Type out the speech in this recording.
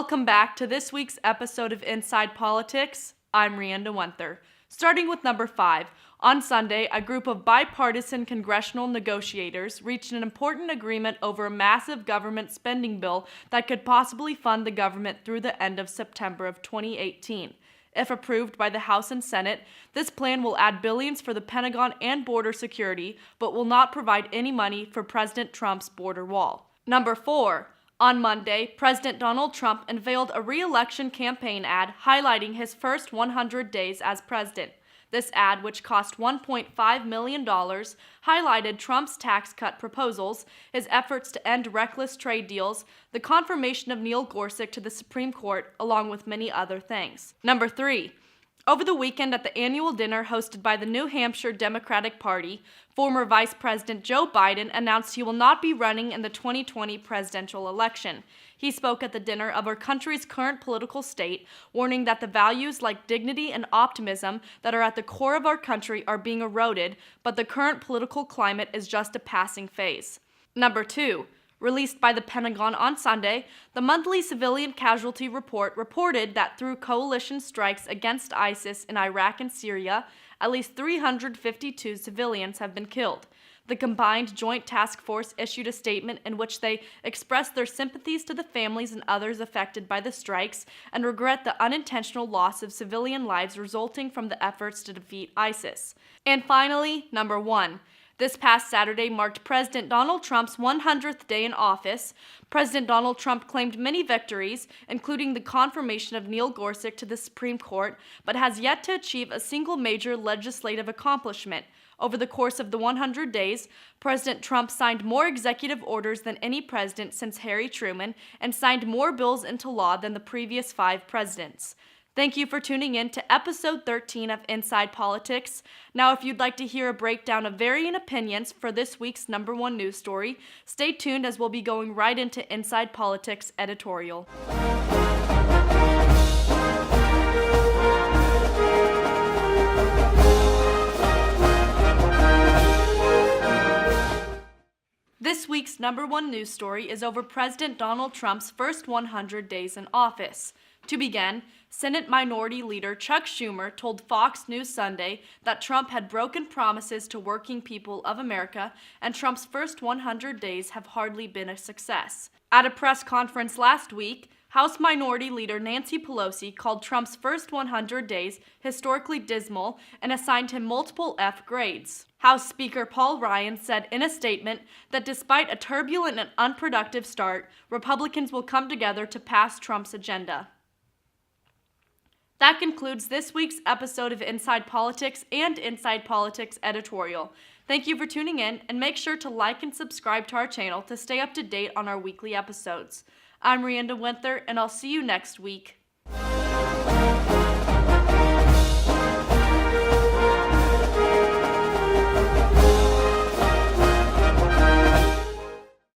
Welcome back to this week's episode of Inside Politics. I'm Rianda Wenther. Starting with number 5, on Sunday, a group of bipartisan congressional negotiators reached an important agreement over a massive government spending bill that could possibly fund the government through the end of September of 2018. If approved by the House and Senate, this plan will add billions for the Pentagon and border security, but will not provide any money for President Trump's border wall. Number 4. On Monday, President Donald Trump unveiled a re-election campaign ad highlighting his first 100 days as president. This ad, which cost $1.5 million, highlighted Trump's tax cut proposals, his efforts to end reckless trade deals, the confirmation of Neil Gorsuch to the Supreme Court, along with many other things. Number 3. Over the weekend at the annual dinner hosted by the New Hampshire Democratic Party, former Vice President Joe Biden announced he will not be running in the 2020 presidential election. He spoke at the dinner of our country's current political state, warning that the values like dignity and optimism that are at the core of our country are being eroded, but the current political climate is just a passing phase. Number 2. Released by the Pentagon on Sunday, the monthly civilian casualty report reported that through coalition strikes against ISIS in Iraq and Syria, at least 352 civilians have been killed. The combined Joint Task Force issued a statement in which they expressed their sympathies to the families and others affected by the strikes and regret the unintentional loss of civilian lives resulting from the efforts to defeat ISIS. And finally, number 1. This past Saturday marked President Donald Trump's 100th day in office. President Donald Trump claimed many victories, including the confirmation of Neil Gorsuch to the Supreme Court, but has yet to achieve a single major legislative accomplishment. Over the course of the 100 days, President Trump signed more executive orders than any president since Harry Truman and signed more bills into law than the previous 5 presidents. Thank you for tuning in to episode 13 of Inside Politics. Now, if you'd like to hear a breakdown of varying opinions for this week's number 1 news story, stay tuned as we'll be going right into Inside Politics editorial. This week's number 1 news story is over President Donald Trump's first 100 days in office. To begin, Senate Minority Leader Chuck Schumer told Fox News Sunday that Trump had broken promises to working people of America, and Trump's first 100 days have hardly been a success. At a press conference last week, House Minority Leader Nancy Pelosi called Trump's first 100 days historically dismal and assigned him multiple F grades. House Speaker Paul Ryan said in a statement that despite a turbulent and unproductive start, Republicans will come together to pass Trump's agenda. That concludes this week's episode of Inside Politics and Inside Politics editorial. Thank you for tuning in, and make sure to like and subscribe to our channel to stay up to date on our weekly episodes. I'm Rianda Wenther, and I'll see you next week.